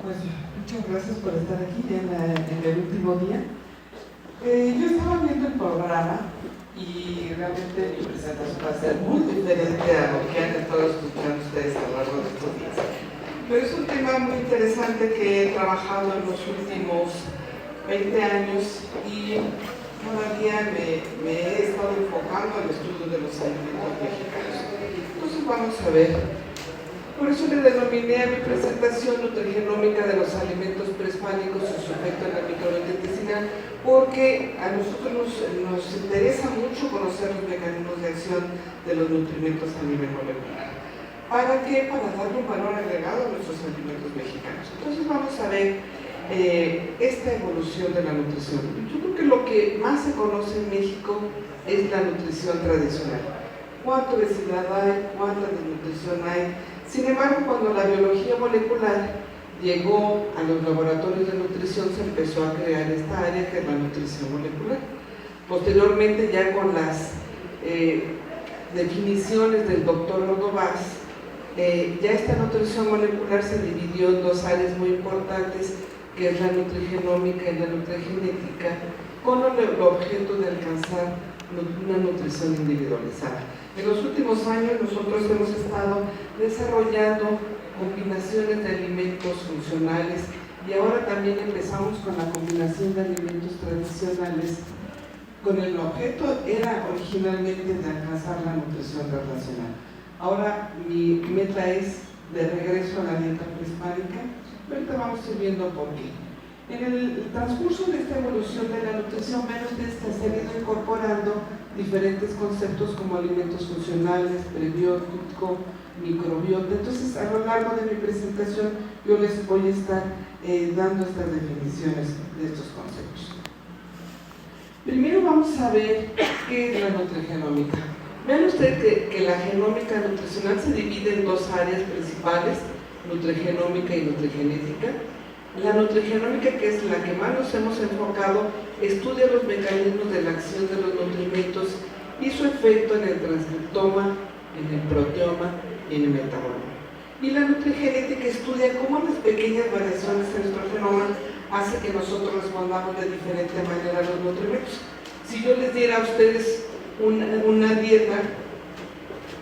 Pues muchas gracias por estar aquí en el último día. Yo estaba viendo el programa y realmente mi presentación va a ser muy diferente a lo que han estado escuchando ustedes a lo largo de estos días. Pero es un tema muy interesante que he trabajado en los últimos 20 años y cada día me he estado enfocando al estudio de los alimentos mexicanos. Entonces vamos a ver. Por eso le denominé a mi presentación nutrigenómica de los alimentos prehispánicos y su efecto en la microbiota intestinal, porque a nosotros nos interesa mucho conocer los mecanismos de acción de los nutrimentos a nivel molecular. ¿Para qué? Para darle un valor agregado a nuestros alimentos mexicanos. Entonces vamos a ver esta evolución de la nutrición. Yo creo que lo que más se conoce en México es la nutrición tradicional. ¿Cuánta obesidad hay? ¿Cuánta desnutrición hay? Sin embargo, cuando la biología molecular llegó a los laboratorios de nutrición, se empezó a crear esta área que es la nutrición molecular. Posteriormente, ya con las definiciones del doctor Ordovás, ya esta nutrición molecular se dividió en dos áreas muy importantes, que es la nutrigenómica y la nutrigenética, con el objeto de alcanzar una nutrición individualizada. En los últimos años nosotros hemos estado desarrollando combinaciones de alimentos funcionales y ahora también empezamos con la combinación de alimentos tradicionales con el objeto era originalmente de alcanzar la nutrición relacional. Ahora mi meta es de regreso a la dieta prehispánica, pero ahorita vamos a ir viendo por qué. En el transcurso de esta evolución de la nutrición, se han ido incorporando diferentes conceptos como alimentos funcionales, prebiótico, microbiota. Entonces, a lo largo de mi presentación, yo les voy a estar dando estas definiciones de estos conceptos. Primero vamos a ver qué es la nutrigenómica. Vean ustedes que la genómica nutricional se divide en dos áreas principales, nutrigenómica y nutrigenética. La nutrigenómica, que es la que más nos hemos enfocado, estudia los mecanismos de la acción de los nutrimentos y su efecto en el transcriptoma, en el proteoma y en el metaboloma. Y la nutrigenética estudia cómo las pequeñas variaciones en nuestro genoma hacen que nosotros respondamos de diferente manera a los nutrimentos. Si yo les diera a ustedes una dieta,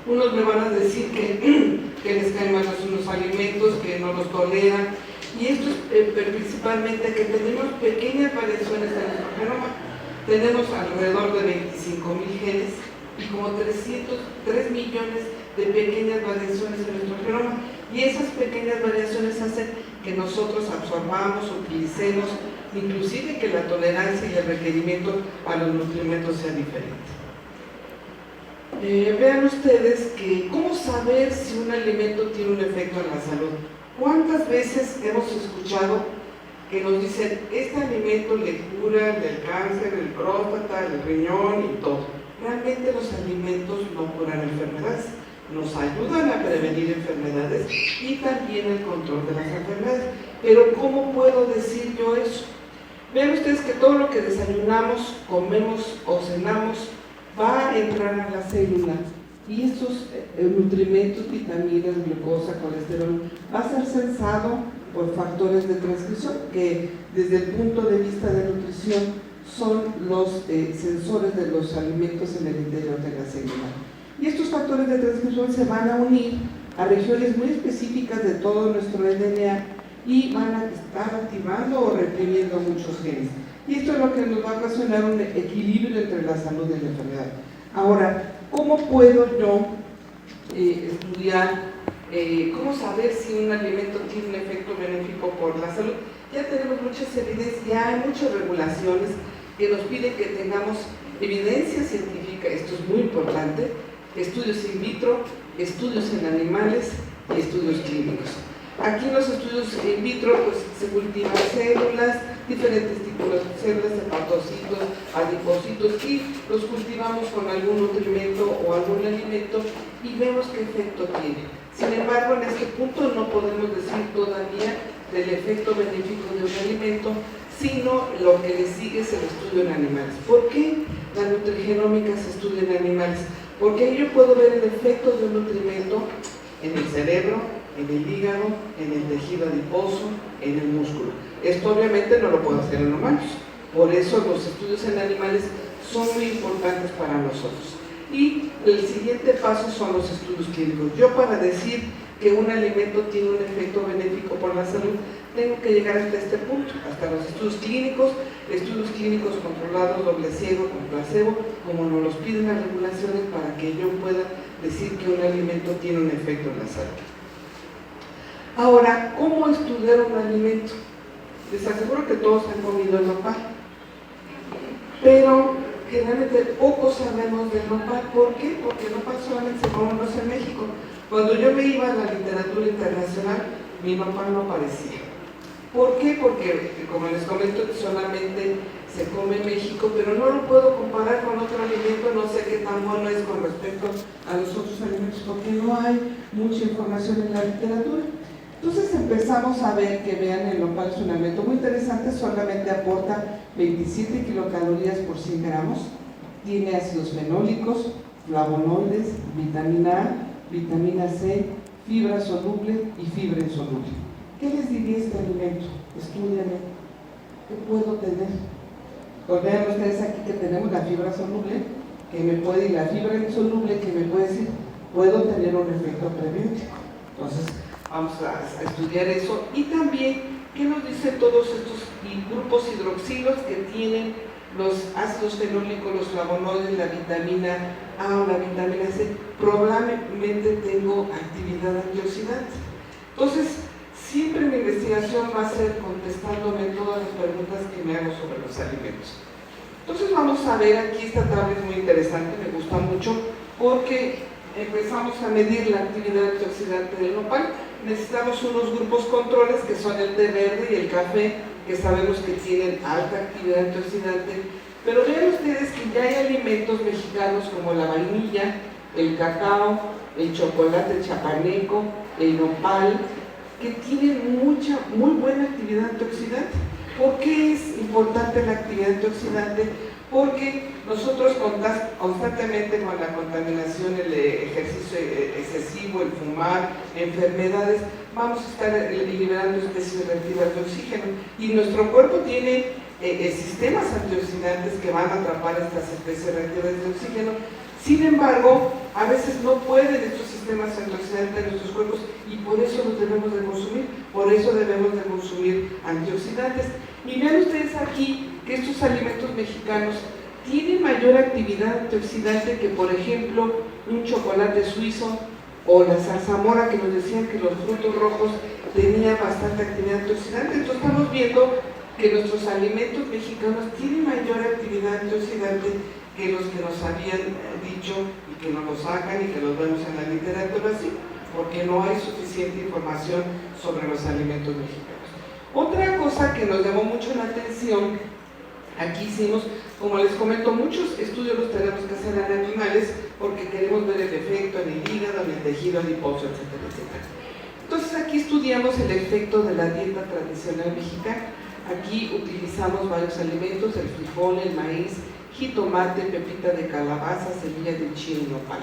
unos me van a decir que les caen mal unos alimentos, que no los toleran. Y esto es principalmente que tenemos pequeñas variaciones en nuestro genoma. Tenemos alrededor de 25.000 genes y como 3 millones de pequeñas variaciones en nuestro genoma. Y esas pequeñas variaciones hacen que nosotros absorbamos, utilicemos, inclusive que la tolerancia y el requerimiento a los nutrimentos sea diferente. Vean ustedes que cómo saber si un alimento tiene un efecto en la salud. ¿Cuántas veces hemos escuchado que nos dicen este alimento le cura del cáncer, el próstata, el riñón y todo? Realmente los alimentos no curan enfermedades, nos ayudan a prevenir enfermedades y también el control de las enfermedades. Pero ¿cómo puedo decir yo eso? Vean ustedes que todo lo que desayunamos, comemos o cenamos va a entrar a la célula. Y estos nutrimentos, vitaminas, glucosa, colesterol, va a ser sensado por factores de transcripción que desde el punto de vista de nutrición son los sensores de los alimentos en el interior de la célula. Y estos factores de transcripción se van a unir a regiones muy específicas de todo nuestro DNA y van a estar activando o reprimiendo muchos genes. Y esto es lo que nos va a ocasionar un equilibrio entre la salud y la enfermedad. Ahora, ¿cómo puedo yo estudiar, cómo saber si un alimento tiene un efecto benéfico por la salud? Ya tenemos muchas evidencias, ya hay muchas regulaciones que nos piden que tengamos evidencia científica, esto es muy importante, estudios in vitro, estudios en animales y estudios clínicos. Aquí en los estudios in vitro pues, se cultivan células, diferentes tipos de células, hepatocitos, adipocitos, y los cultivamos con algún nutrimento o algún alimento y vemos qué efecto tiene. Sin embargo, en este punto no podemos decir todavía del efecto benéfico de un alimento, sino lo que le sigue es el estudio en animales. ¿Por qué la nutrigenómica se estudia en animales? Porque ahí yo puedo ver el efecto de un nutrimento en el cerebro, en el hígado, en el tejido adiposo, en el músculo. Esto obviamente no lo puedo hacer en humanos, por eso los estudios en animales son muy importantes para nosotros. Y el siguiente paso son los estudios clínicos. Yo, para decir que un alimento tiene un efecto benéfico por la salud, tengo que llegar hasta este punto, hasta los estudios clínicos controlados, doble ciego, con placebo, como nos los piden las regulaciones, para que yo pueda decir que un alimento tiene un efecto en la salud. Ahora, ¿cómo estudiar un alimento? Les aseguro que todos han comido el nopal, pero generalmente poco sabemos del nopal. ¿Por qué? Porque el nopal solamente se conoce en México. Cuando yo me iba a la literatura internacional, mi nopal no aparecía. ¿Por qué? Porque, como les comento, solamente se come en México, pero no lo puedo comparar con otro alimento, no sé qué tan bueno es con respecto a los otros alimentos, porque no hay mucha información en la literatura. Entonces empezamos a ver que, vean, el nopal es un alimento muy interesante, solamente aporta 27 kilocalorías por 100 gramos, tiene ácidos fenólicos, flavonoides, vitamina A, vitamina C, fibra soluble y fibra insoluble. ¿Qué les diría este alimento? Estúdienlo. ¿Qué puedo tener? Pues vean ustedes aquí que tenemos la fibra soluble, que me puede, y la fibra insoluble, que me puede decir, puedo tener un efecto prebiótico. Entonces, vamos a estudiar eso. Y también, ¿qué nos dicen todos estos grupos hidroxilos que tienen los ácidos fenólicos, los flavonoides, la vitamina A o la vitamina C? Probablemente tengo actividad antioxidante. Entonces, siempre mi investigación va a ser contestándome todas las preguntas que me hago sobre los alimentos. Entonces vamos a ver, aquí esta tabla es muy interesante, me gusta mucho, porque empezamos a medir la actividad antioxidante del nopal. Necesitamos unos grupos controles, que son el té verde y el café, que sabemos que tienen alta actividad antioxidante. Pero vean ustedes que ya hay alimentos mexicanos como la vainilla, el cacao, el chocolate, el chapaneco, el nopal, que tienen muy buena actividad antioxidante. ¿Por qué es importante la actividad antioxidante? Porque nosotros constantemente, con la contaminación, el ejercicio excesivo, el fumar, enfermedades, vamos a estar liberando especies reactivas de oxígeno, y nuestro cuerpo tiene sistemas antioxidantes que van a atrapar estas especies reactivas de oxígeno. Sin embargo, a veces no pueden estos sistemas antioxidantes en nuestros cuerpos, y por eso los debemos de consumir, por eso debemos de consumir antioxidantes. Y vean ustedes aquí que estos alimentos mexicanos tienen mayor actividad antioxidante que, por ejemplo, un chocolate suizo o la zarzamora, que nos decían que los frutos rojos tenían bastante actividad antioxidante. Entonces estamos viendo que nuestros alimentos mexicanos tienen mayor actividad antioxidante que los que nos habían dicho, y que nos lo sacan y que los vemos en la literatura, sí, porque no hay suficiente información sobre los alimentos mexicanos. Otra cosa que nos llamó mucho la atención, aquí hicimos, como les comento, muchos estudios los tenemos que hacer en animales, porque queremos ver el efecto en el hígado, en el tejido adiposo, etcétera, etcétera. Entonces aquí estudiamos el efecto de la dieta tradicional mexicana. Aquí utilizamos varios alimentos: el frijol, el maíz, jitomate, pepita de calabaza, semilla de chile y nopal.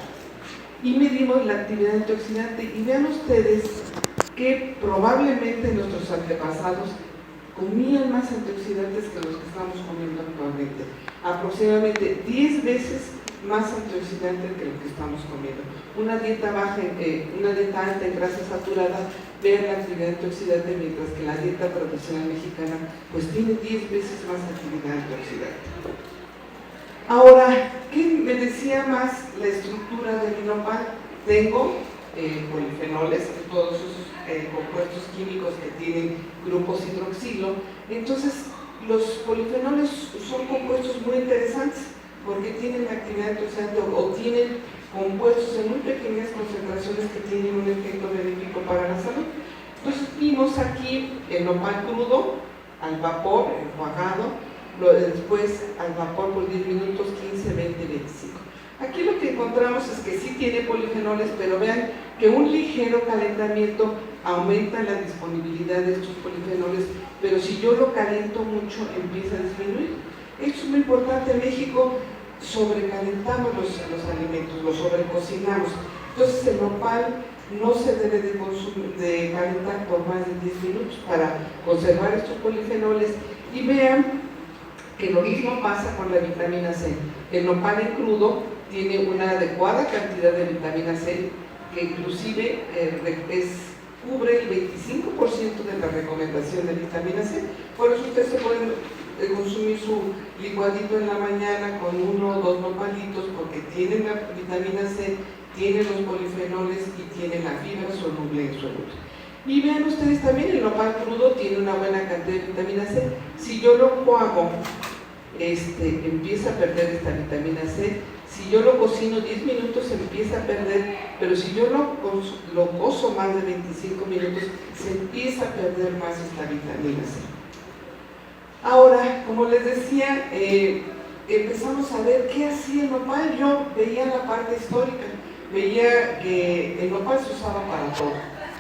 Y medimos la actividad antioxidante, y vean ustedes que probablemente nuestros antepasados comían más antioxidantes que los que estamos comiendo actualmente, aproximadamente 10 veces más antioxidantes que lo que estamos comiendo. Una dieta alta en grasa saturada, vean la actividad antioxidante, mientras que la dieta tradicional mexicana pues tiene 10 veces más actividad antioxidante. Ahora, ¿qué me decía más la estructura del nopal? Tengo polifenoles, todos esos compuestos químicos que tienen grupos hidroxilo. Entonces, los polifenoles son compuestos muy interesantes, porque tienen actividad antioxidante o tienen compuestos en muy pequeñas concentraciones que tienen un efecto benéfico para la salud. Entonces vimos aquí el nopal crudo, al vapor, enjuagado, después al vapor por 10 minutos, 15, 20, 25. Aquí lo que encontramos es que sí tiene polifenoles, pero vean que un ligero calentamiento aumenta la disponibilidad de estos polifenoles, pero si yo lo caliento mucho, empieza a disminuir. Esto es muy importante. En México sobrecalentamos los alimentos, los sobrecocinamos. Entonces el nopal no se debe de calentar por más de 10 minutos para conservar estos polifenoles. Y vean que lo mismo pasa con la vitamina C. El nopal en crudo tiene una adecuada cantidad de vitamina C, que inclusive cubre el 25% de la recomendación de vitamina C. Por eso ustedes se pueden consumir su licuadito en la mañana con 1 o 2 nopalitos, porque tienen la vitamina C, tienen los polifenoles y tienen la fibra soluble en insoluble. Y vean ustedes también, el nopal crudo tiene una buena cantidad de vitamina C. Si yo lo cuajo, empieza a perder esta vitamina C. Si yo lo cocino 10 minutos, empieza a perder, pero si yo lo cozo más de 25 minutos, se empieza a perder más esta vitamina C. Ahora, como les decía, empezamos a ver qué hacía el nopal. Yo veía la parte histórica, veía que el nopal se usaba para todo.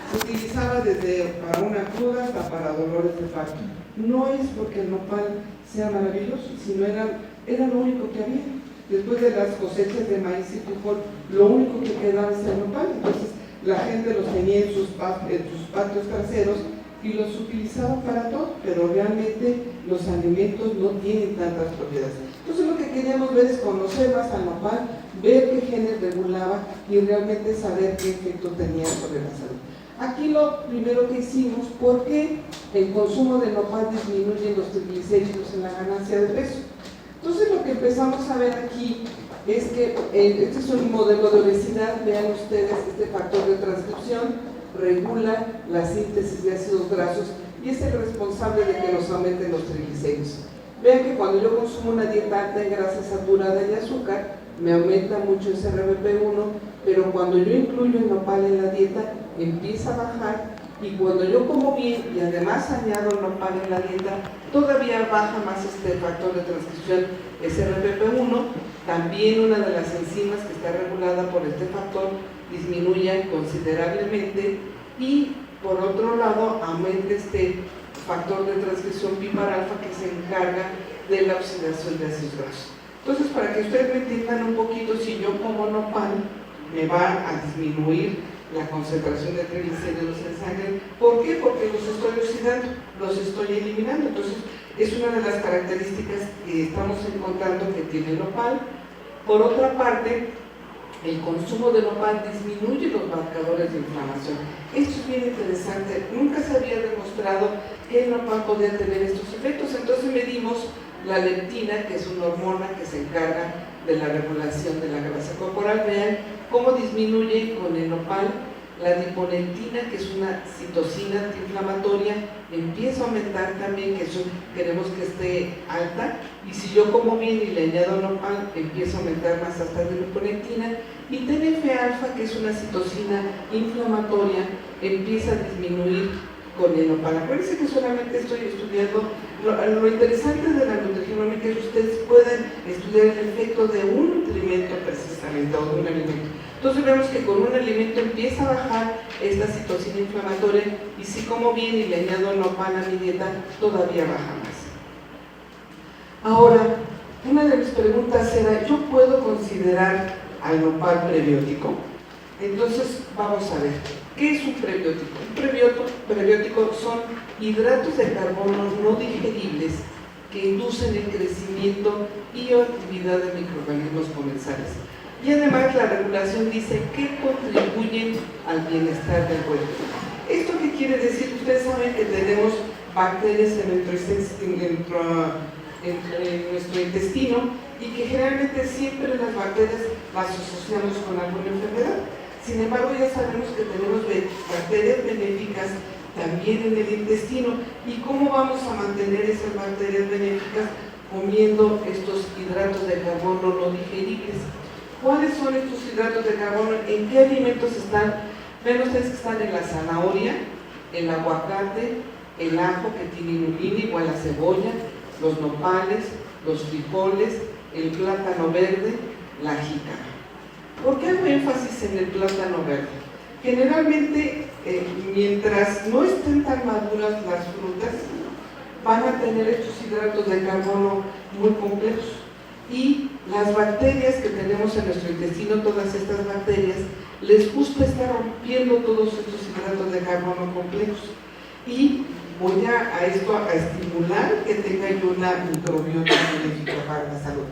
Se utilizaba desde para una cruda hasta para dolores de parto. No es porque el nopal sea maravilloso, sino era lo único que había. Después de las cosechas de maíz y frijol, lo único que quedaba es el nopal. Entonces la gente los tenía en sus patios traseros y los utilizaban para todo, pero realmente los alimentos no tienen tantas propiedades. Entonces lo que queríamos ver es conocer más al nopal, ver qué genes regulaba y realmente saber qué efecto tenía sobre la salud. Aquí lo primero que hicimos, ¿por qué el consumo de nopal disminuye los triglicéridos en la ganancia de peso? Entonces lo que empezamos a ver aquí es que este es un modelo de obesidad. Vean ustedes, este factor de transcripción regula la síntesis de ácidos grasos y es el responsable de que nos aumenten los triglicéridos. Vean que cuando yo consumo una dieta alta en grasa saturada y azúcar, me aumenta mucho ese RBP1, pero cuando yo incluyo el nopal en la dieta, empieza a bajar, y cuando yo como bien y además añado el nopal en la dieta, todavía baja más este factor de transcripción, ese RBP1. También una de las enzimas que está regulada por este factor disminuye considerablemente, y por otro lado aumenta este factor de transcripción PPAR-alfa que se encarga de la oxidación de ácidos grasos. Entonces, para que ustedes me entiendan un poquito, si yo como nopal, me va a disminuir la concentración de triglicéridos en sangre. ¿Por qué? Porque los estoy oxidando, los estoy eliminando. Entonces, es una de las características que estamos encontrando que tiene el nopal. Por otra parte, el consumo de nopal disminuye los marcadores de inflamación. Esto es bien interesante. Nunca se había demostrado que el nopal podía tener estos efectos. Entonces medimos la leptina, que es una hormona que se encarga de la regulación de la grasa corporal. Vean cómo disminuye con el nopal. La adiponectina, que es una citocina antiinflamatoria, empieza a aumentar también, que eso queremos que esté alta, y si yo como bien y le añado nopal, empieza a aumentar más hasta la adiponectina, y TNF-alfa, que es una citocina inflamatoria, empieza a disminuir con el nopal. Acuérdense que solamente estoy estudiando, lo interesante de la nutrigenómica es que ustedes pueden estudiar el efecto de un nutrimento precisamente, o de un alimento. Entonces vemos que con un alimento empieza a bajar esta citocina inflamatoria, y si como bien y le añado nopal a mi dieta, todavía baja más. Ahora, una de mis preguntas era, ¿yo puedo considerar al nopal prebiótico? Entonces vamos a ver, ¿qué es un prebiótico? Un prebiótico son hidratos de carbono no digeribles que inducen el crecimiento y actividad de microorganismos comensales. Y además la regulación dice que contribuyen al bienestar del cuerpo. ¿Esto qué quiere decir? Ustedes saben que tenemos bacterias en nuestro intestino, y que generalmente siempre las bacterias las asociamos con alguna enfermedad. Sin embargo, ya sabemos que tenemos bacterias benéficas también en el intestino. ¿Y cómo vamos a mantener esas bacterias benéficas? Comiendo estos hidratos de carbono no digeribles. ¿Cuáles son estos hidratos de carbono? ¿En qué alimentos están? Ven ustedes que están en la zanahoria, el aguacate, el ajo que tiene inulina, igual la cebolla, los nopales, los frijoles, el plátano verde, la jícama. ¿Por qué hago énfasis en el plátano verde? Generalmente, mientras no estén tan maduras las frutas, van a tener estos hidratos de carbono muy complejos, y Las bacterias que tenemos en nuestro intestino, todas estas bacterias, les gusta estar rompiendo todos estos hidratos de carbono complejos. Y voy a estimular que tenga yo una microbiota benéfica para la salud.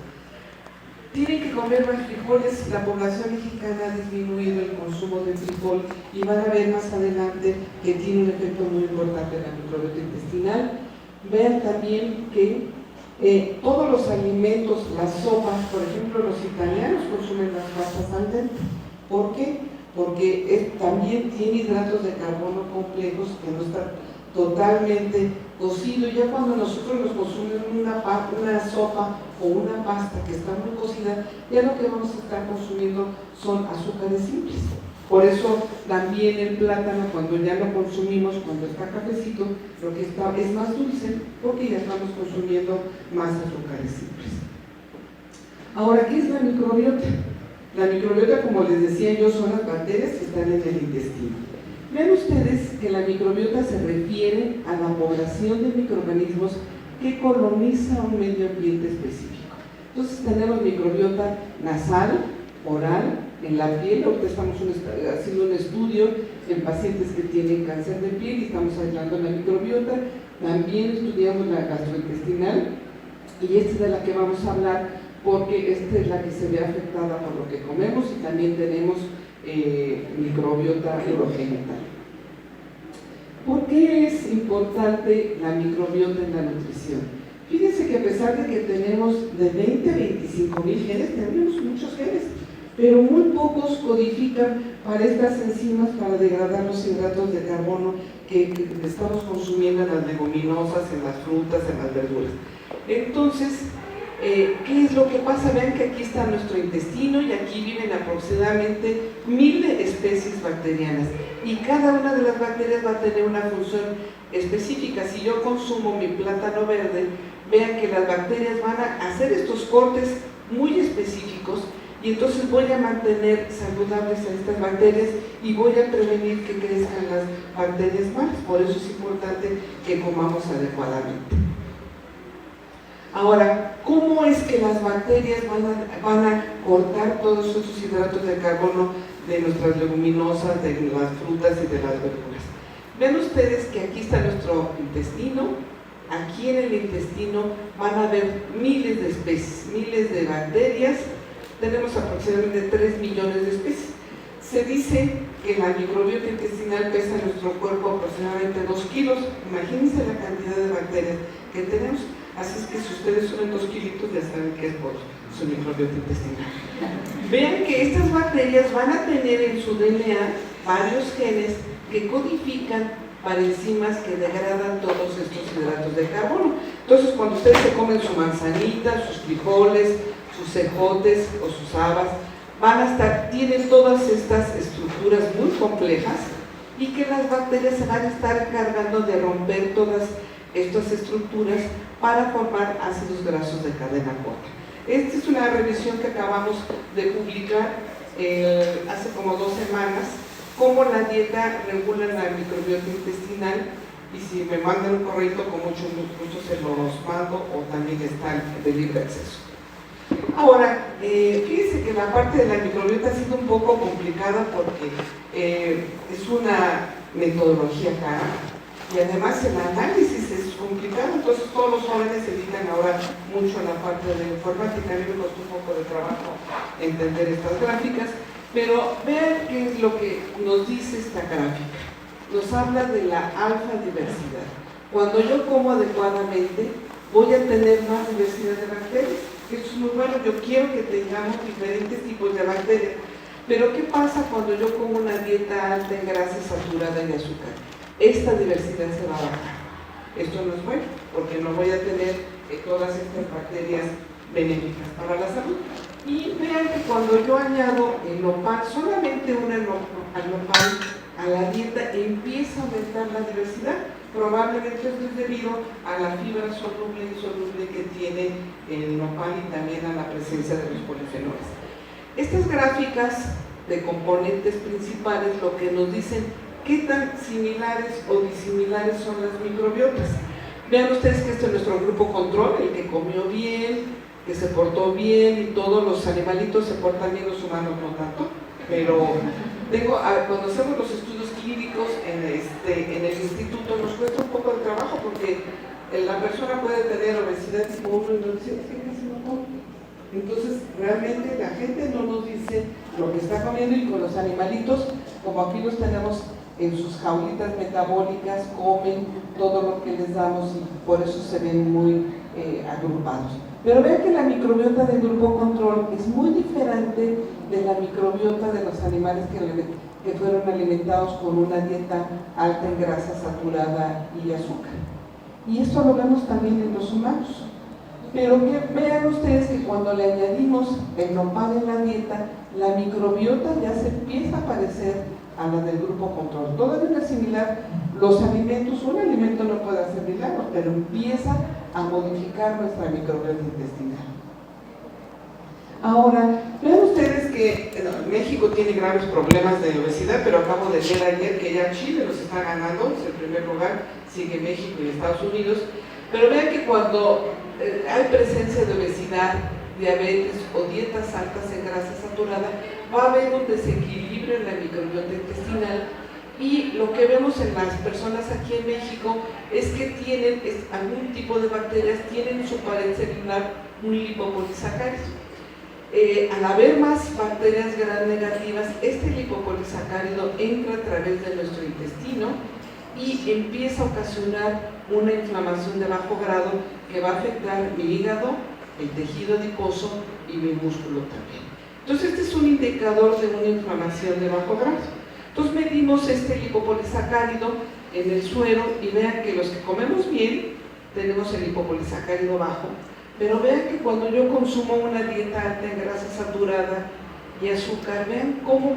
Tienen que comer más frijoles. La población mexicana ha disminuido el consumo de frijol y van a ver más adelante que tiene un efecto muy importante en la microbiota intestinal. Vean también que todos los alimentos, las sopas, por ejemplo, los italianos consumen las pastas al dente. ¿Por qué? Porque también tiene hidratos de carbono complejos que no están totalmente cocido. Ya cuando nosotros nos consumimos una sopa o una pasta que está muy cocida, ya lo que vamos a estar consumiendo son azúcares simples. Por eso también el plátano, cuando ya lo consumimos, cuando está cafecito, lo que está es más dulce, porque ya estamos consumiendo más azúcares simples. Ahora, ¿qué es la microbiota? La microbiota, como les decía yo, son las bacterias que están en el intestino. Vean ustedes que la microbiota se refiere a la población de microorganismos que coloniza un medio ambiente específico. Entonces tenemos microbiota nasal, oral, en la piel. Ahorita estamos haciendo un estudio en pacientes que tienen cáncer de piel y estamos aislando la microbiota. También estudiamos la gastrointestinal y esta es de la que vamos a hablar porque esta es la que se ve afectada por lo que comemos y también tenemos microbiota urogenital. ¿Por qué es importante la microbiota en la nutrición? Fíjense que a pesar de que tenemos de 20 a 25 mil genes, tenemos muchos genes, pero muy pocos codifican para estas enzimas para degradar los hidratos de carbono que estamos consumiendo en las leguminosas, en las frutas, en las verduras. Entonces, ¿qué es lo que pasa? Vean que aquí está nuestro intestino y aquí viven aproximadamente 1000 especies bacterianas y cada una de las bacterias va a tener una función específica. Si yo consumo mi plátano verde, vean que las bacterias van a hacer estos cortes muy específicos y entonces voy a mantener saludables a estas bacterias y voy a prevenir que crezcan las bacterias malas. Por eso es importante que comamos adecuadamente. Ahora, ¿cómo es que las bacterias van a cortar todos esos hidratos de carbono de nuestras leguminosas, de las frutas y de las verduras? Ven ustedes que aquí está nuestro intestino. Aquí en el intestino van a haber miles de especies, miles de bacterias. Tenemos aproximadamente 3 millones de especies. Se dice que la microbiota intestinal pesa en nuestro cuerpo aproximadamente 2 kilos. Imagínense la cantidad de bacterias que tenemos. Así es que si ustedes suben 2 kilitos, ya saben que es por su microbiota intestinal. Vean que estas bacterias van a tener en su DNA varios genes que codifican para enzimas que degradan todos estos hidratos de carbono. Entonces, cuando ustedes se comen su manzanita, sus frijoles, sus ejotes o sus habas, tienen todas estas estructuras muy complejas y que las bacterias se van a estar encargando de romper todas estas estructuras para formar ácidos grasos de cadena corta. Esta es una revisión que acabamos de publicar hace como 2 semanas, cómo la dieta regula la microbiota intestinal, y si me mandan un correo con mucho gusto se los mando, o también está de libre acceso. Ahora, fíjense que la parte de la microbiota ha sido un poco complicada porque es una metodología cara y además el análisis es complicado, entonces todos los jóvenes se dedican ahora mucho a la parte de la informática. A mí me costó un poco de trabajo entender estas gráficas, pero vean qué es lo que nos dice esta gráfica. Nos habla de la alfa diversidad. Cuando yo como adecuadamente, voy a tener más diversidad de bacterias. Eso es muy bueno, yo quiero que tengamos diferentes tipos de bacterias. Pero ¿qué pasa cuando yo como una dieta alta en grasa saturada y azúcar? Esta diversidad se va a bajar. Esto no es bueno, porque no voy a tener todas estas bacterias benéficas para la salud. Y vean que cuando yo añado el nopal, solamente un nopal a la dieta, empieza a aumentar la diversidad. Probablemente esto es debido a la fibra soluble e insoluble que tiene el nopal y también a la presencia de los polifenoles. Estas gráficas de componentes principales lo que nos dicen qué tan similares o disimilares son las microbiotas. Vean ustedes que este es nuestro grupo control, el que comió bien, que se portó bien y todos los animalitos se portan bien, los humanos no tanto, pero cuando hacemos los estudios clínicos en el instituto nos cuesta un poco de trabajo porque la persona puede tener obesidad tipo 1 y nos dice, ¿qué casi no come? Entonces, realmente la gente no nos dice lo que está comiendo, y con los animalitos, como aquí los tenemos en sus jaulitas metabólicas, comen todo lo que les damos y por eso se ven muy agrupados. Pero vean que la microbiota del grupo control es muy diferente de la microbiota de los animales que fueron alimentados con una dieta alta en grasa saturada y azúcar. Y esto lo vemos también en los humanos. Pero que vean ustedes que cuando le añadimos el nopal en la dieta, la microbiota ya se empieza a parecer a la del grupo control. Todavía no es similar los alimentos, un alimento no puede hacer milagros, pero empieza a modificar nuestra microbiota intestinal. Ahora, vean ustedes que México tiene graves problemas de obesidad, pero acabo de leer ayer que ya Chile los está ganando, es el primer lugar, sigue México y Estados Unidos. Pero vean que cuando hay presencia de obesidad, diabetes o dietas altas en grasa saturada, va a haber un desequilibrio en la microbiota intestinal, y lo que vemos en las personas aquí en México es que tienen algún tipo de bacterias, tienen en su pared celular un lipopolisacárido. Al haber más bacterias gram negativas, este lipopolisacárido entra a través de nuestro intestino y empieza a ocasionar una inflamación de bajo grado que va a afectar mi hígado, el tejido adiposo y mi músculo también. Entonces este es un indicador de una inflamación de bajo grado. Entonces medimos este lipopolisacárido en el suero y vean que los que comemos bien tenemos el lipopolisacárido bajo, pero vean que cuando yo consumo una dieta alta en grasa saturada y azúcar, vean cómo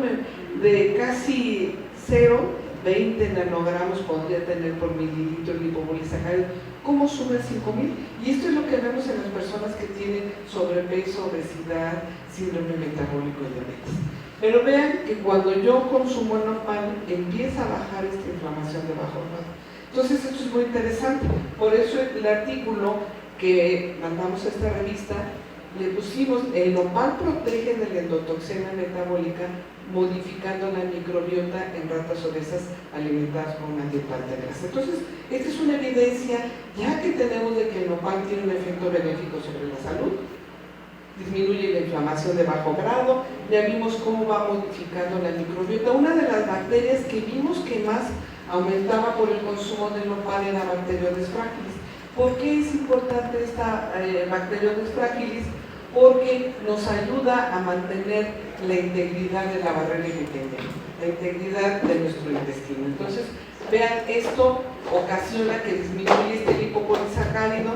de casi 0,20 nanogramos podría tener por mililitro el lipopolisacárido, cómo sube 5,000. Y esto es lo que vemos en las personas que tienen sobrepeso, obesidad, síndrome metabólico y diabetes. Pero vean que cuando yo consumo nopal empieza a bajar esta inflamación de bajo grado. Entonces esto es muy interesante, por eso el artículo que mandamos a esta revista le pusimos: el nopal protege de la endotoxina metabólica modificando la microbiota en ratas obesas alimentadas con una dieta alta de grasa. Entonces esta es una evidencia ya que tenemos de que el nopal tiene un efecto benéfico sobre la salud, disminuye la inflamación de bajo grado, ya vimos cómo va modificando la microbiota. Una de las bacterias que vimos que más aumentaba por el consumo del nopal era Bacteroides fragilis. ¿Por qué es importante esta Bacteroides fragilis? Porque nos ayuda a mantener la integridad de la barrera epitelial, la integridad de nuestro intestino. Entonces, vean, esto ocasiona que disminuye este lipopolisacárido,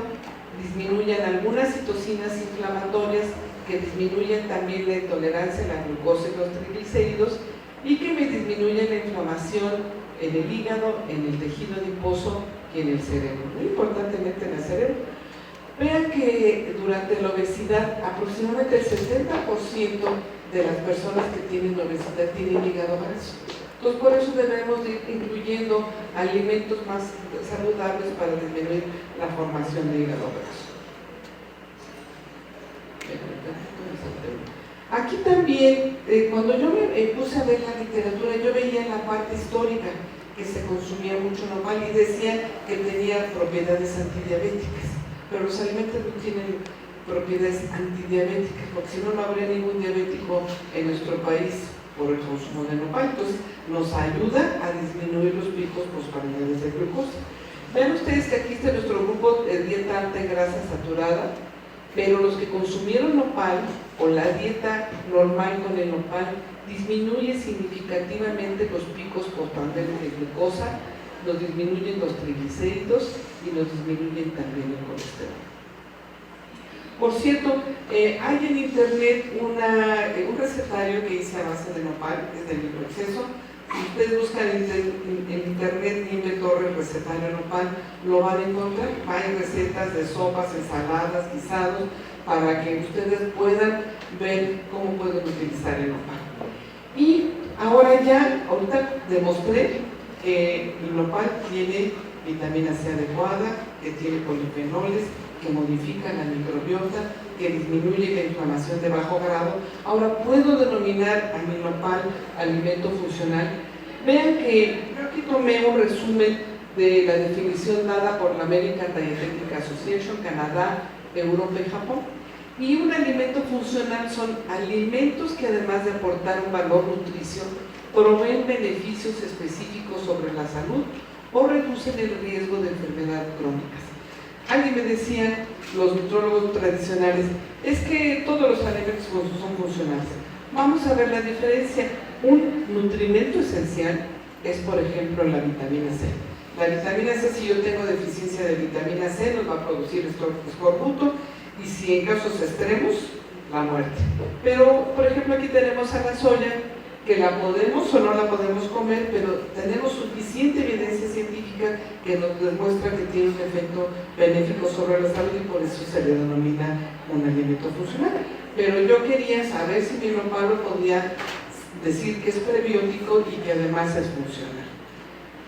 disminuyan algunas citocinas inflamatorias, que disminuyen también la intolerancia a la glucosa y los triglicéridos, y que me disminuyen la inflamación en el hígado, en el tejido adiposo y en el cerebro, muy importantemente en el cerebro. Vean que durante la obesidad aproximadamente el 70% de las personas que tienen obesidad tienen hígado graso. Entonces por eso debemos de ir incluyendo alimentos más saludables para disminuir la formación de hígado graso. Aquí también, cuando yo me puse a ver la literatura, yo veía en la parte histórica que se consumía mucho nopal y decían que tenía propiedades antidiabéticas, pero los alimentos no tienen propiedades antidiabéticas, porque si no, no habría ningún diabético en nuestro país por el consumo de nopal. Entonces nos ayuda a disminuir los picos postprandiales de glucosa. Vean ustedes que aquí está nuestro grupo de dieta alta en grasa saturada, pero los que consumieron nopal o la dieta normal con el nopal disminuye significativamente los picos postprandiales de glucosa, nos disminuyen los triglicéridos y nos disminuyen también el colesterol. Por cierto, hay en internet un recetario que hice a base de nopal, es del libro Exceso. Si ustedes buscan en internet Nimbe Torres recetario nopal, lo van a encontrar. Hay recetas de sopas, ensaladas, guisados, para que ustedes puedan ver cómo pueden utilizar el nopal. Y ahora ahorita demostré que el nopal tiene vitamina C adecuada, que tiene polifenoles, que modifica la microbiota, que disminuye la inflamación de bajo grado. Ahora puedo denominar al nopal alimento funcional. Vean que yo aquí tomé un resumen de la definición dada por la American Dietetic Association, Canadá, Europa y Japón. Y un alimento funcional son alimentos que además de aportar un valor nutricio, proveen beneficios específicos sobre la salud o reducen el riesgo de enfermedades crónicas. Alguien me decía, los nutrólogos tradicionales, es que todos los alimentos son funcionales. Vamos a ver la diferencia. Un nutrimento esencial es, por ejemplo, la vitamina C. La vitamina C, si yo tengo deficiencia de vitamina C, nos va a producir escorbuto y si en casos extremos, la muerte. Pero, por ejemplo, aquí tenemos a la soya, que la podemos o no la podemos comer, pero tenemos suficiente evidencia científica que nos demuestra que tiene un efecto benéfico sobre la salud y por eso se le denomina un alimento funcional. Pero yo quería saber si mi nopal podía decir que es prebiótico y que además es funcional.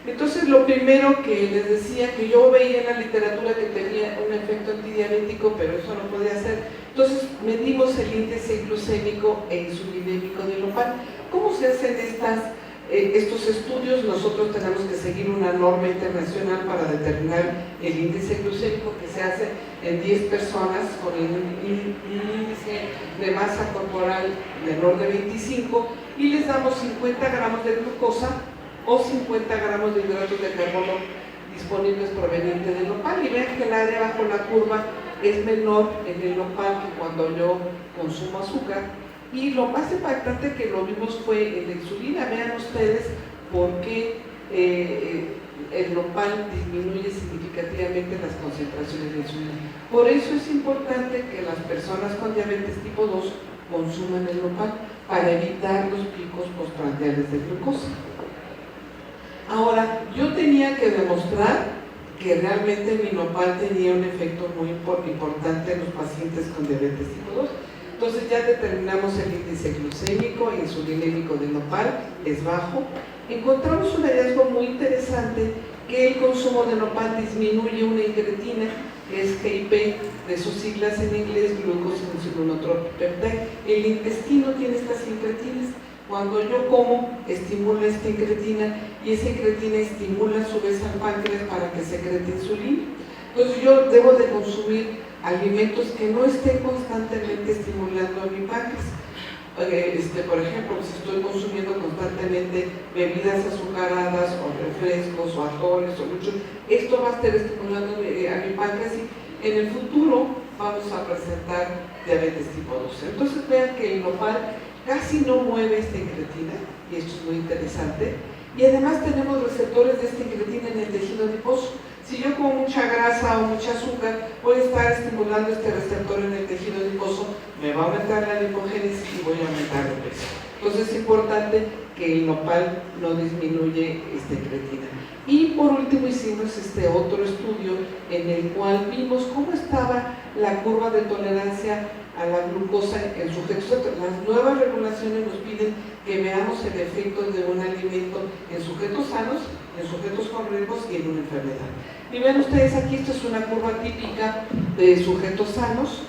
Entonces, lo primero que les decía, que yo veía en la literatura que tenía un efecto antidiabético, pero eso no podía ser. Entonces, medimos el índice glucémico e insulinémico del nopal. ¿Cómo se hacen estos estudios? Nosotros tenemos que seguir una norma internacional para determinar el índice glucémico, que se hace en 10 personas con un índice de masa corporal menor de 25 y les damos 50 gramos de glucosa o 50 gramos de hidratos de carbono disponibles provenientes del nopal, y vean que el área bajo la curva es menor en el nopal que cuando yo consumo azúcar. Y lo más impactante que lo vimos fue en la insulina. Vean ustedes por qué el nopal disminuye significativamente las concentraciones de insulina. Por eso es importante que las personas con diabetes tipo 2 consuman el nopal para evitar los picos postprandiales de glucosa. Ahora, yo tenía que demostrar que realmente mi nopal tenía un efecto muy importante en los pacientes con diabetes tipo 2. Entonces ya determinamos el índice glucémico e insulinémico del nopal, es bajo. Encontramos un hallazgo muy interesante, que el consumo de nopal disminuye una incretina, que es GIP, de sus siglas en inglés, glucosinsulinotropic. El intestino tiene estas incretinas. Cuando yo como, estimula esta incretina y esa incretina estimula a su vez al páncreas para que secrete insulina. Entonces yo debo de consumir alimentos que no estén constantemente estimulando a mi páncreas. Por ejemplo, si estoy consumiendo constantemente bebidas azucaradas o refrescos o atoles o mucho, esto va a estar estimulando a mi páncreas y en el futuro vamos a presentar diabetes tipo 2. Entonces vean que el nopal casi no mueve esta incretina, y esto es muy interesante, y además tenemos receptores de esta incretina en el tejido adiposo. Si yo como mucha grasa o mucha azúcar, voy a estar estimulando este receptor en el tejido adiposo, me va a aumentar la lipogénesis y voy a aumentar el peso. Entonces es importante que el nopal no disminuye esta incretina. Y por último hicimos este otro estudio en el cual vimos cómo estaba la curva de tolerancia a la glucosa en sujetos. Las nuevas regulaciones nos piden que veamos el efecto de un alimento en sujetos sanos, en sujetos con riesgos y en una enfermedad. Y vean ustedes aquí, esta es una curva típica de sujetos sanos.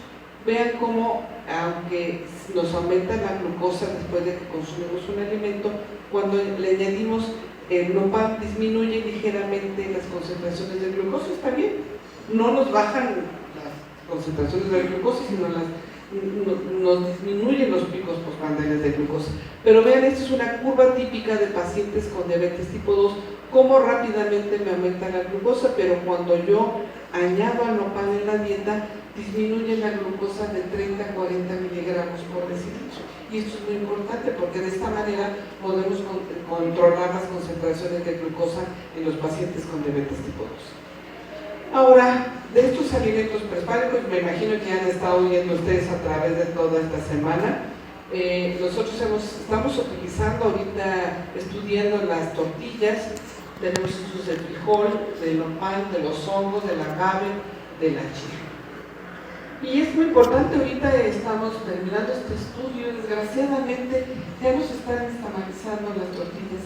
Vean cómo, aunque nos aumenta la glucosa después de que consumimos un alimento, cuando le añadimos el nopal disminuye ligeramente las concentraciones de glucosa. Está bien, no nos bajan las concentraciones de glucosa, sino nos disminuyen los picos postprandiales de glucosa. Pero vean, esta es una curva típica de pacientes con diabetes tipo 2, cómo rápidamente me aumenta la glucosa, pero cuando yo añado al nopal en la dieta, disminuye la glucosa de 30 a 40 miligramos por decilitro. Y esto es muy importante porque de esta manera podemos controlar las concentraciones de glucosa en los pacientes con diabetes tipo 2. Ahora, de estos alimentos prehispánicos, me imagino que han estado viendo ustedes a través de toda esta semana. Nosotros estamos utilizando ahorita, estudiando las tortillas. Tenemos usos de frijol, del nopal, de los hongos, del agave, de la chía. Y es muy importante, ahorita estamos terminando este estudio, desgraciadamente ya nos están estigmatizando las tortillas,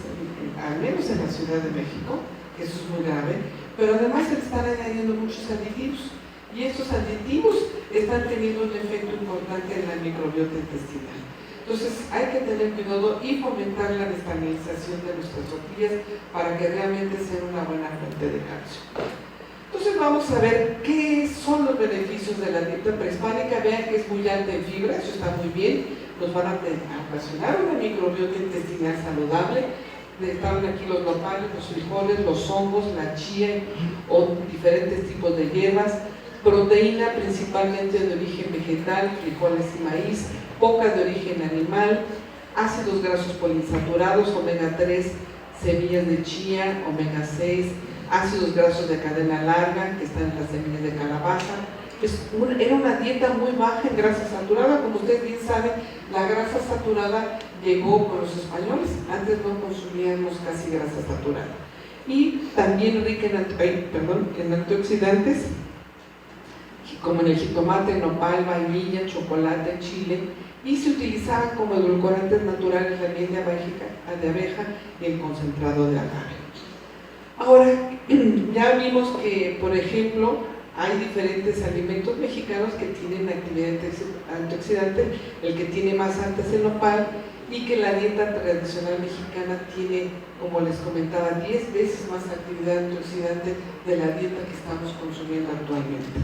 al menos en la Ciudad de México, que eso es muy grave, pero además se le están añadiendo muchos aditivos, y estos aditivos están teniendo un efecto importante en la microbiota intestinal. Entonces hay que tener cuidado y fomentar la descalinización de nuestras tortillas para que realmente sean una buena fuente de calcio. Entonces vamos a ver qué son los beneficios de la dieta prehispánica. Vean que es muy alta en fibra, eso está muy bien, nos van a ocasionar una microbiota intestinal saludable. Estaban aquí los nopales, los frijoles, los hongos, la chía o diferentes tipos de hierbas, proteína principalmente de origen vegetal, frijoles y maíz, poca de origen animal, ácidos grasos poliinsaturados, omega 3, semillas de chía, omega 6, ácidos grasos de cadena larga que están en las semillas de calabaza. Era una dieta muy baja en grasa saturada. Como ustedes bien saben, la grasa saturada llegó con los españoles, antes no consumíamos casi grasa saturada. Y también rica en antioxidantes, como en el jitomate, nopal, vainilla, chocolate, chile, y se utilizaban como edulcorantes naturales la miel de abeja y el concentrado de agave. Ahora, ya vimos que, por ejemplo, hay diferentes alimentos mexicanos que tienen actividad antioxidante. El que tiene más alta es el nopal, y que la dieta tradicional mexicana tiene, como les comentaba, 10 veces más actividad antioxidante de la dieta que estamos consumiendo actualmente.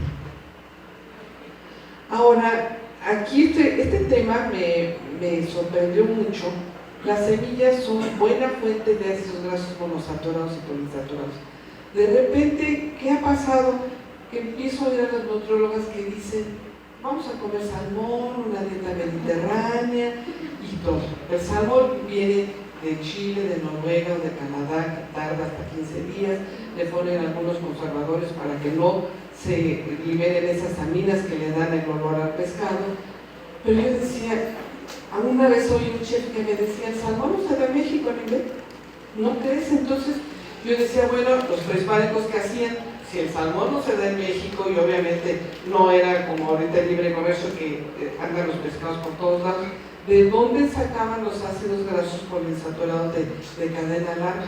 Ahora, aquí este tema me sorprendió mucho. Las semillas son buena fuente de ácidos grasos monosaturados y poliinsaturados. De repente, ¿qué ha pasado? Que empiezo a oír a las nutriólogas que dicen: vamos a comer salmón, una dieta mediterránea y todo. El salmón viene de Chile, de Noruega o de Canadá, que tarda hasta 15 días. Le ponen algunos conservadores para que no se liberen esas aminas que le dan el olor al pescado. Pero yo decía, una vez oí un chef que me decía: el salmón no se da en México, ¿no crees? Entonces yo decía, bueno, los prehispánicos que hacían, si el salmón no se da en México, y obviamente no era como ahorita el libre comercio que andan los pescados por todos lados, ¿de dónde sacaban los ácidos grasos poliinsaturados de cadena larga?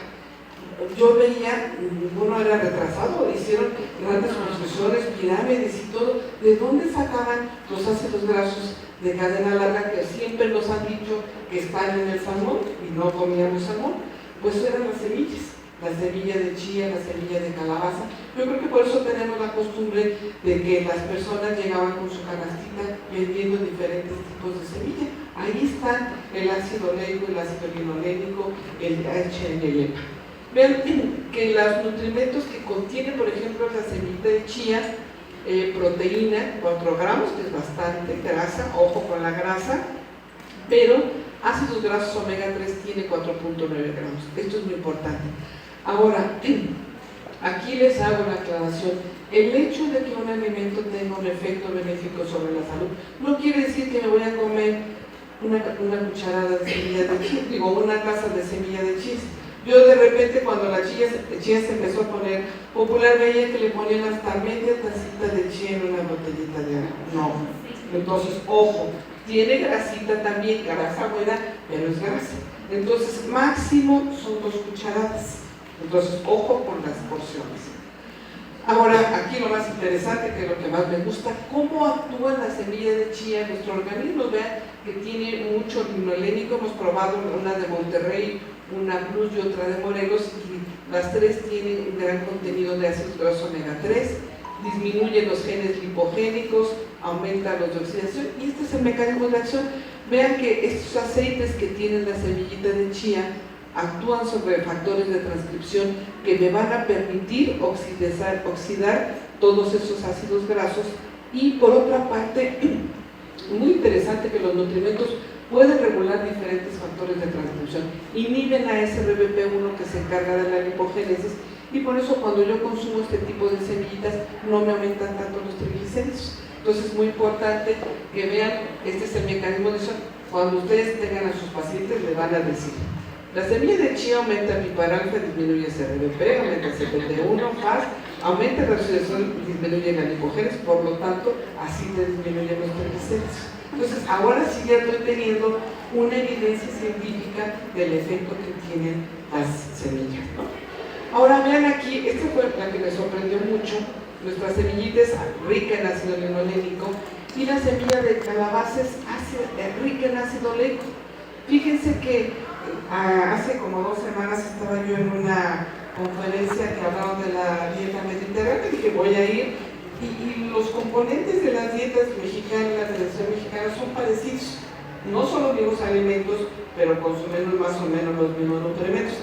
Yo veía, ninguno era retrasado, hicieron grandes construcciones, pirámides y todo. ¿De dónde sacaban los ácidos grasos de cadena larga que siempre nos han dicho que están en el salmón y no comíamos salmón? Pues eran las semillas. La semilla de chía, la semilla de calabaza. Yo creo que por eso tenemos la costumbre de que las personas llegaban con su canastita vendiendo diferentes tipos de semilla. Ahí están el ácido oleico, el ácido linolénico, el HNL. Vean que los nutrimentos que contiene, por ejemplo, la semillita de chía, proteína, 4 gramos, que es bastante, grasa, ojo con la grasa, pero ácidos grasos omega 3 tiene 4.9 gramos. Esto es muy importante. Ahora, aquí les hago la aclaración. El hecho de que un alimento tenga un efecto benéfico sobre la salud no quiere decir que me voy a comer una cucharada de semilla de chía, digo, una taza de semilla de chía. Yo de repente, cuando la chía se empezó a poner popular, veía que le ponían hasta media tacita de chía en una botellita de agua. No. Entonces, ojo, tiene grasita también, grasa buena, pero es grasa. Entonces, máximo son 2 cucharadas. Entonces, ojo con las porciones. Ahora, aquí lo más interesante, que es lo que más me gusta, cómo actúa la semilla de chía en nuestro organismo. Vean que tiene mucho linolénico. Hemos probado una de Monterrey, una Plus y otra de Morelos, y las 3 tienen un gran contenido de ácidos grasos omega 3, disminuye los genes lipogénicos, aumenta los de oxidación, y este es el mecanismo de acción. Vean que estos aceites que tienen la semillita de chía actúan sobre factores de transcripción que me van a permitir oxidar todos esos ácidos grasos. Y por otra parte, muy interesante que los nutrimentos pueden regular diferentes factores de transcripción, inhiben a ese RBP1 que se encarga de la lipogénesis, y por eso cuando yo consumo este tipo de semillitas no me aumentan tanto los triglicéridos. Entonces es muy importante que vean, este es el mecanismo de acción. Cuando ustedes tengan a sus pacientes, le van a decir: la semilla de chía aumenta el piparalfa, disminuye ese RBP, aumenta el CPT1, FAS, aumenta la oxidación, disminuye la lipogénesis, por lo tanto, así te disminuyen los triglicéridos. Entonces, ahora sí ya estoy teniendo una evidencia científica del efecto que tienen las semillas, ¿no? Ahora vean aquí, esta fue la que me sorprendió mucho. Nuestra semillita es rica en ácido linolénico, y la semilla de calabaza es rica en ácido oleico. Fíjense que hace como 2 semanas estaba yo en una conferencia que hablaban de la dieta mediterránea, dije voy a ir, y los componentes de las dietas mexicanas, la tradición mexicana son parecidos, no son los mismos alimentos, pero consumimos más o menos los mismos nutrimentos.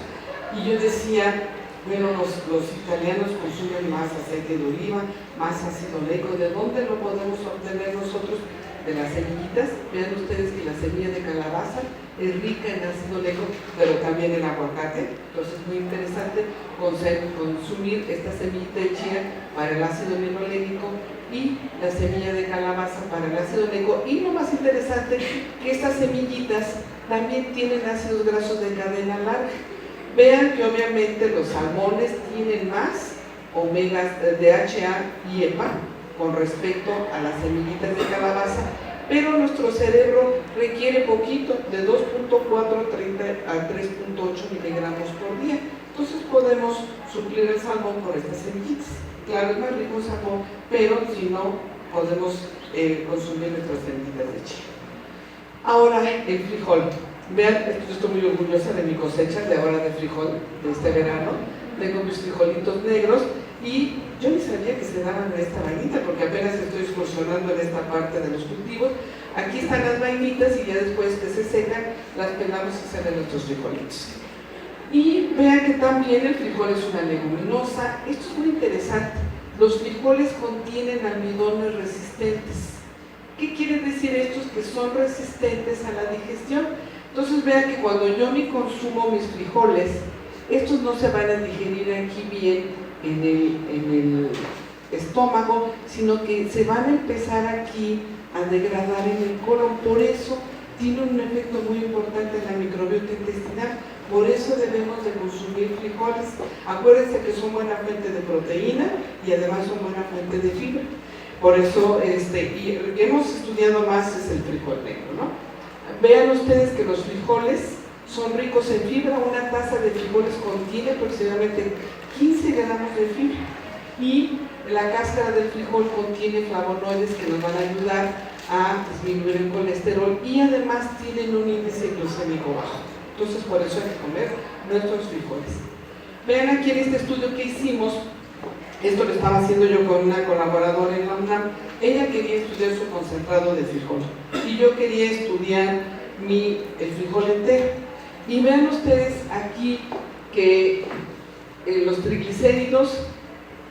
Y yo decía, bueno, los italianos consumen más aceite de oliva, más ácido oleico. ¿De dónde lo podemos obtener nosotros? De las semillitas. Vean ustedes que la semilla de calabaza es rica en ácido oleico, pero también en aguacate. Entonces es muy interesante consumir esta semillita de chía para el ácido linolénico y la semilla de calabaza para el ácido oleico. Y lo más interesante, que estas semillitas también tienen ácidos grasos de cadena larga. Vean que obviamente los salmones tienen más omegas DHA y EPA con respecto a las semillitas de calabaza, pero nuestro cerebro requiere poquito, de 2.4 a 3.8 miligramos por día. Entonces podemos suplir el salmón por estas semillitas. Claro, es más rico el salmón, pero si no, podemos consumir nuestras semillitas de chía. Ahora, el frijol. Vean, yo estoy muy orgullosa de mi cosecha de ahora de frijol, de este verano. Tengo mis frijolitos negros y yo ni sabía que se daban de esta vainita porque apenas estoy excursionando en esta parte de los cultivos. Aquí están las vainitas y ya después que se secan, las pelamos y salen nuestros frijolitos. Y vean que también el frijol es una leguminosa. Esto es muy interesante. Los frijoles contienen almidones resistentes. ¿Qué quiere decir estos? Que son resistentes a la digestión. Entonces vean que cuando yo me consumo mis frijoles, estos no se van a digerir aquí bien en el estómago, sino que se van a empezar aquí a degradar en el colon. Por eso tiene un efecto muy importante en la microbiota intestinal. Por eso debemos de consumir frijoles. Acuérdense que son buena fuente de proteína y además son buena fuente de fibra. Por eso, y hemos estudiado más es el frijol negro, ¿no? Vean ustedes que los frijoles son ricos en fibra. Una taza de frijoles contiene aproximadamente 15 gramos de fibra y la cáscara del frijol contiene flavonoides que nos van a ayudar a disminuir el colesterol y además tienen un índice glucémico bajo. Entonces por eso hay que comer nuestros frijoles. Vean aquí en este estudio que hicimos, esto lo estaba haciendo yo con una colaboradora en la UNAM. Ella quería estudiar su concentrado de frijol y yo quería estudiar el frijol entero. Y vean ustedes aquí que los triglicéridos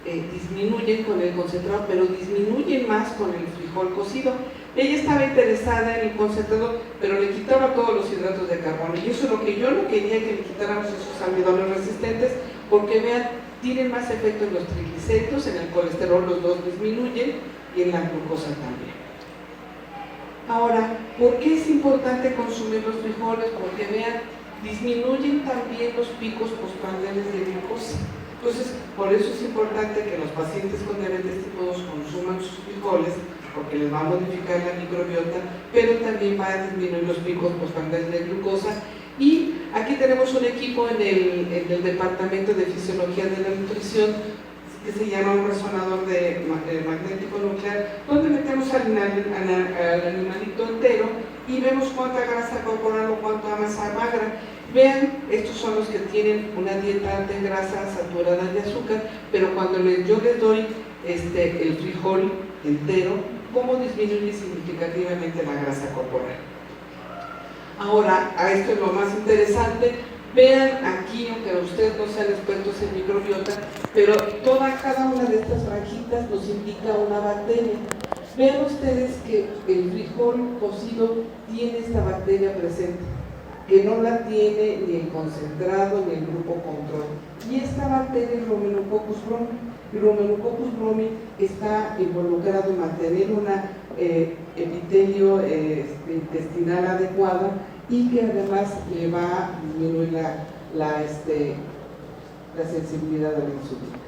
disminuyen con el concentrado, pero disminuyen más con el frijol cocido. Ella estaba interesada en el concentrado, pero le quitaba todos los hidratos de carbono. Y eso es lo que yo no quería, que le quitáramos esos almidones resistentes, porque vean, tienen más efecto en los triglicéridos, en el colesterol los dos disminuyen y en la glucosa también. Ahora, ¿por qué es importante consumir los frijoles? Porque vean, disminuyen también los picos postprandiales de glucosa. Entonces, por eso es importante que los pacientes con diabetes tipo 2 consuman sus frijoles, porque les va a modificar la microbiota, pero también va a disminuir los picos postprandiales de glucosa. Y aquí tenemos un equipo en el Departamento de Fisiología de la Nutrición que se llama un resonador magnético nuclear, donde metemos al animalito entero y vemos cuánta grasa corporal o cuánta masa magra. Vean, estos son los que tienen una dieta alta en grasa, saturada de azúcar, pero cuando yo les doy el frijol entero, ¿cómo disminuye significativamente la grasa corporal? Ahora, a esto es lo más interesante. Vean aquí, aunque ustedes no sean expertos en microbiota, pero cada una de estas franjitas nos indica una bacteria. Vean ustedes que el frijol cocido tiene esta bacteria presente, que no la tiene ni el concentrado ni el grupo control. Y esta bacteria es Rumenococcus bromi. El Rumenococcus bromi está involucrado en mantener una epitelio intestinal adecuada y que además le va a disminuir la sensibilidad a la insulina.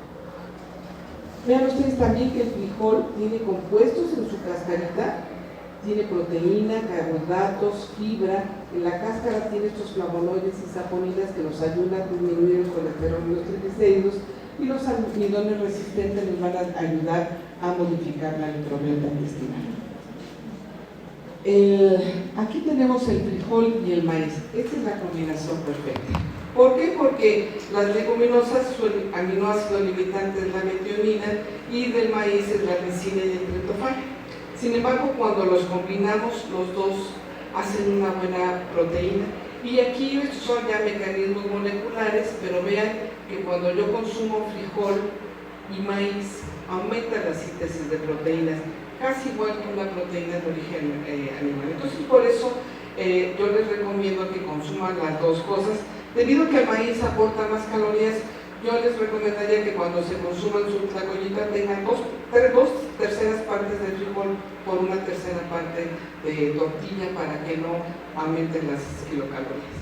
Vean ustedes también que el frijol tiene compuestos en su cascarita, tiene proteína, carbohidratos, fibra. En la cáscara tiene estos flavonoides y saponinas que nos ayudan a disminuir el colesterol y los triglicéridos, y los almidones resistentes nos van a ayudar a modificar la microbiota intestinal. Aquí tenemos el frijol y el maíz. Esta es la combinación perfecta. ¿Por qué? Porque las leguminosas, su aminoácido limitante es la metionina y del maíz es la lisina y el triptófano. Sin embargo, cuando los combinamos, los dos hacen una buena proteína. Y aquí estos son ya mecanismos moleculares, pero vean que cuando yo consumo frijol y maíz, aumenta la síntesis de proteínas, casi igual que una proteína de origen animal. Entonces, por eso yo les recomiendo que consuman las dos cosas. Debido a que el maíz aporta más calorías, yo les recomendaría que cuando se consuman su tlacoyita tengan dos terceras partes de frijol por una tercera parte de tortilla para que no aumenten las kilocalorías.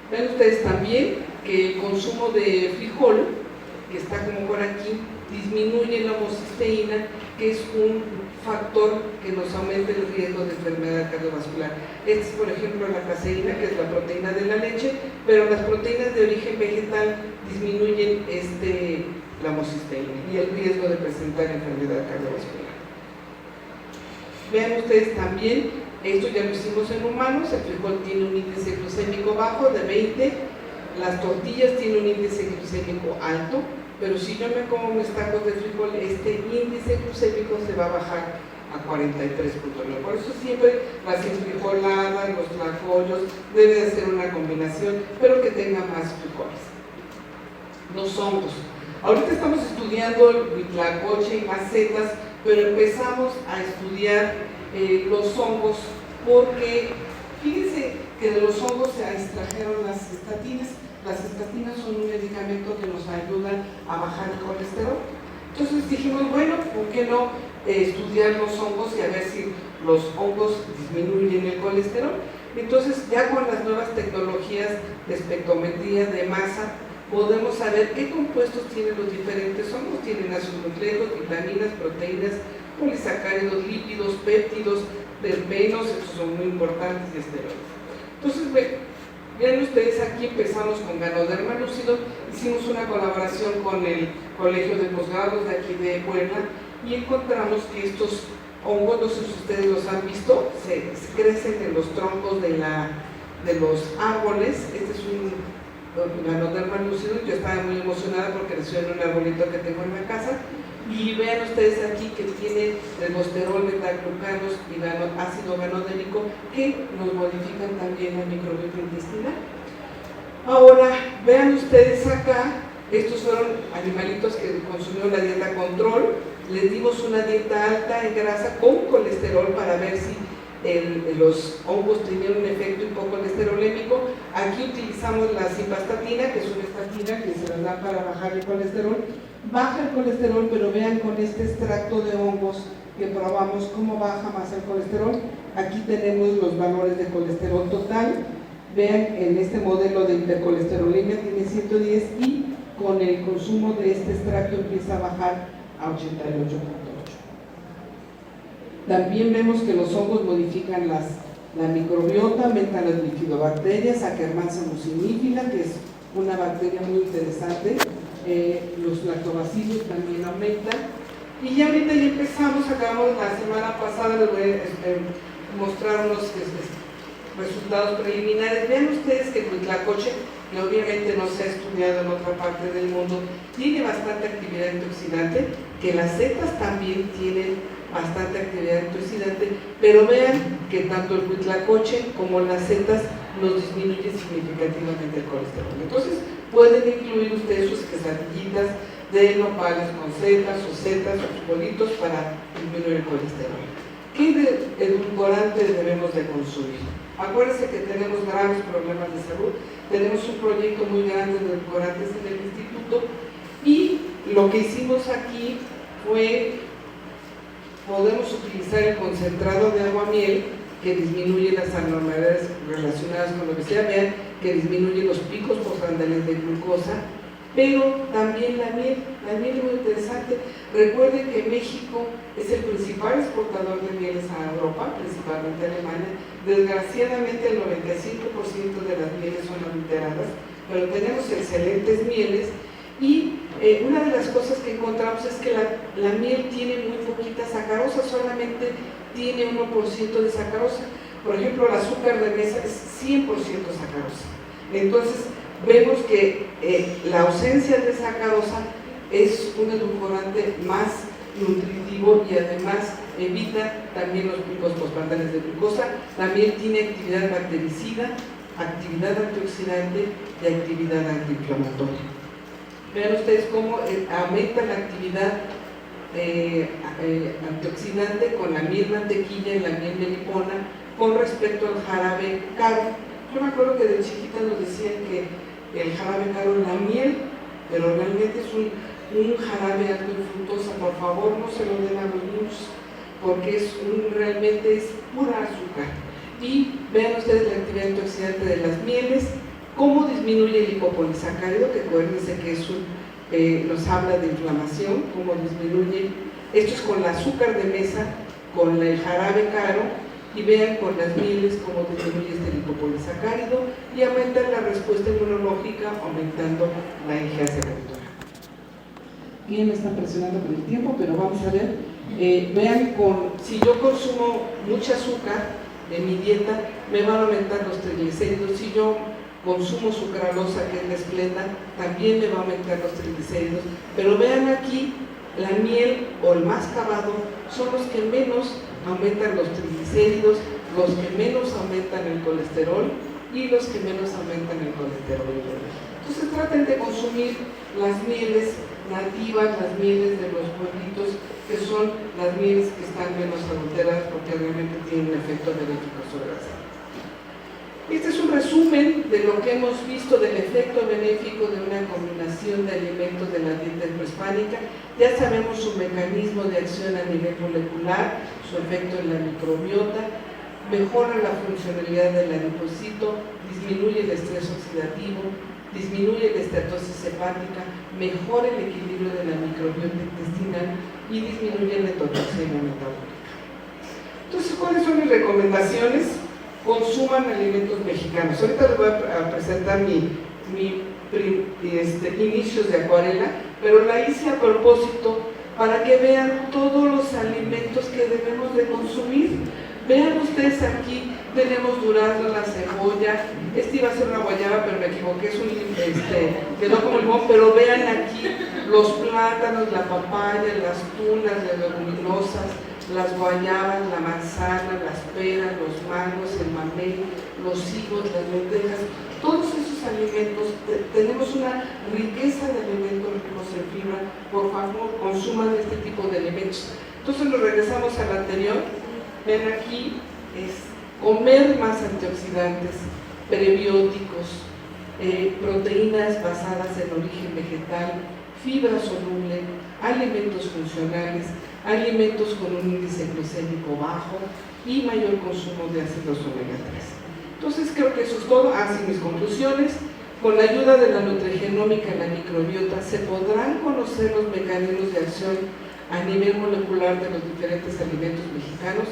Ven ustedes también que el consumo de frijol, que está como por aquí, disminuye la homocisteína, que es un factor que nos aumenta el riesgo de enfermedad cardiovascular. Esta es, por ejemplo, la caseína, que es la proteína de la leche, pero las proteínas de origen vegetal disminuyen la homocisteína y el riesgo de presentar enfermedad cardiovascular. Vean ustedes también, esto ya lo hicimos en humanos, el frijol tiene un índice glucémico bajo de 20, las tortillas tienen un índice glucémico alto, pero si yo me como mis tacos de frijol, este índice glucémico se va a bajar a 43.9. Por eso siempre las enfrijoladas, los tlacoyos, debe de ser una combinación, pero que tenga más frijoles. Los hongos. Ahorita estamos estudiando el huitlacoche y más setas, pero empezamos a estudiar los hongos porque, fíjense que de los hongos se extrajeron las estatinas. Las estatinas son un medicamento que nos ayuda a bajar el colesterol. Entonces dijimos, bueno, ¿por qué no estudiar los hongos y a ver si los hongos disminuyen el colesterol? Entonces, ya con las nuevas tecnologías de espectrometría de masa, podemos saber qué compuestos tienen los diferentes hongos. Tienen ácidos nucleicos, vitaminas, proteínas, polisacáridos, lípidos, péptidos, terpenos, estos son muy importantes, y esteroides. Entonces, vean ustedes, aquí empezamos con Ganoderma lúcido, hicimos una colaboración con el Colegio de Posgrados de aquí de Puebla y encontramos que estos hongos, no sé si ustedes los han visto, se crecen en los troncos de los árboles. Este es un Ganoderma lúcido, yo estaba muy emocionada porque nació en un arbolito que tengo en la casa. Y vean ustedes aquí que tiene ergosterol, beta-glucanos y ácido ganodénico que nos modifican también la microbiota intestinal. Ahora, vean ustedes acá, estos fueron animalitos que consumieron la dieta control, les dimos una dieta alta en grasa con colesterol para ver si los hongos tenían un efecto hipocolesterolémico. Aquí utilizamos la simvastatina, que es una estatina que se nos da para bajar el colesterol. Baja el colesterol, pero vean con este extracto de hongos que probamos cómo baja más el colesterol. Aquí tenemos los valores de colesterol total. Vean, en este modelo de hipercolesterolemia tiene 110 y con el consumo de este extracto empieza a bajar a 88.8. También vemos que los hongos modifican la microbiota, aumentan las bifidobacterias, Akkermansia mucinífila, que es una bacteria muy interesante. Los lactobacilos también aumentan. Y ya ahorita ya empezamos, acabamos la semana pasada, les voy a mostrar unos resultados preliminares. Vean ustedes que el huitlacoche, que obviamente no se ha estudiado en otra parte del mundo, tiene bastante actividad antioxidante, que las setas también tienen bastante actividad antioxidante, pero vean que tanto el huitlacoche como las setas nos disminuyen significativamente el colesterol. Entonces, pueden incluir ustedes sus quesadillitas de nopales con setas o frijolitos para disminuir el colesterol. ¿Qué edulcorante debemos de consumir? Acuérdense que tenemos graves problemas de salud, tenemos un proyecto muy grande de edulcorantes en el instituto y lo que hicimos aquí fue, podemos utilizar el concentrado de aguamiel que disminuye las anormalidades relacionadas con la obesidad, vean que disminuye los picos postprandiales de glucosa, pero también la miel es muy interesante. Recuerden que México es el principal exportador de mieles a Europa, principalmente a Alemania. Desgraciadamente el 95% de las mieles son adulteradas, pero tenemos excelentes mieles Y una de las cosas que encontramos es que la miel tiene muy poquita sacarosa, solamente tiene 1% de sacarosa. Por ejemplo, el azúcar de mesa es 100% sacarosa. Entonces, vemos que la ausencia de sacarosa es un edulcorante más nutritivo y además evita también los picos postprandiales de glucosa. También tiene actividad bactericida, actividad antioxidante y actividad antiinflamatoria. Vean ustedes cómo aumenta la actividad antioxidante con la miel mantequilla y la miel melipona con respecto al jarabe caro. Yo me acuerdo que de chiquita nos decían que el jarabe caro es la miel, pero realmente es un jarabe alto en fructosa. Por favor, no se lo den a los niños, porque realmente es pura azúcar. Y vean ustedes la actividad antioxidante de las mieles, cómo disminuye el lipopolisacárido, que acuérdense que nos habla de inflamación, cómo disminuye. Esto es con el azúcar de mesa, con el jarabe caro, y vean con las mieles cómo disminuye este lipopolisacárido y aumenta la respuesta inmunológica, aumentando la IgA secretora. Bien, me están presionando con el tiempo, pero vamos a ver. Vean, si yo consumo mucha azúcar en mi dieta, me van a aumentar los triglicéridos. Si yo consumo sucralosa, que es la esplenda, también me va a aumentar los triglicéridos. Pero vean aquí, la miel o el mascabado son los que menos aumentan los triglicéridos, los que menos aumentan el colesterol y los que menos aumentan el colesterol. Entonces traten de consumir las mieles nativas, las mieles de los pueblitos, que son las mieles que están menos adulteradas porque realmente tienen un efecto benéfico sobre la salud. Este es un resumen de lo que hemos visto del efecto benéfico de una combinación de alimentos de la dieta prehispánica. Ya sabemos su mecanismo de acción a nivel molecular, su efecto en la microbiota, mejora la funcionalidad del adipocito, disminuye el estrés oxidativo, disminuye la estatosis hepática, mejora el equilibrio de la microbiota intestinal y disminuye la endotoxina metabólica. Entonces, ¿cuáles son mis recomendaciones? Consuman alimentos mexicanos. Ahorita les voy a presentar mi inicios de acuarela, pero la hice a propósito para que vean todos los alimentos que debemos de consumir. Vean ustedes aquí, tenemos durazno, la cebolla, iba a ser una guayaba, pero me equivoqué, quedó como limón, pero vean aquí los plátanos, la papaya, las tunas, las leguminosas, las guayabas, la manzana, las peras, los mangos, el mamey, los higos, las lentejas. Todos esos alimentos, tenemos una riqueza de alimentos ricos en fibra. Por favor, consuman este tipo de alimentos. Entonces nos regresamos al anterior. Ven aquí, es comer más antioxidantes, prebióticos, proteínas basadas en origen vegetal, fibra soluble, alimentos funcionales, alimentos con un índice glucémico bajo y mayor consumo de ácidos omega 3. Entonces creo que eso es todo. Así mis conclusiones. Con la ayuda de la nutrigenómica en la microbiota se podrán conocer los mecanismos de acción a nivel molecular de los diferentes alimentos mexicanos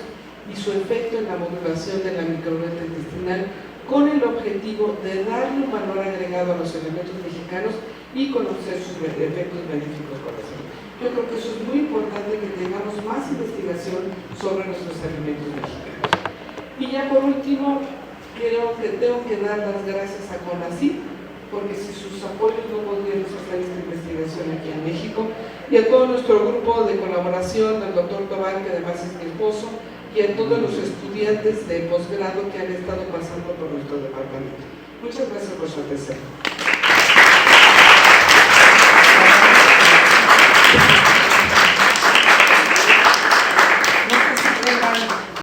y su efecto en la modulación de la microbiota intestinal, con el objetivo de darle un valor agregado a los alimentos mexicanos y conocer sus efectos benéficos para la salud. Yo creo que eso es muy importante, que tengamos más investigación sobre nuestros alimentos mexicanos. Y ya por último, creo que tengo que dar las gracias a CONACYT, porque sin sus apoyos no podríamos hacer esta investigación aquí en México, y a todo nuestro grupo de colaboración, del doctor Tobar, que además es mi esposo, y a todos los estudiantes de posgrado que han estado pasando por nuestro departamento. Muchas gracias por su atención.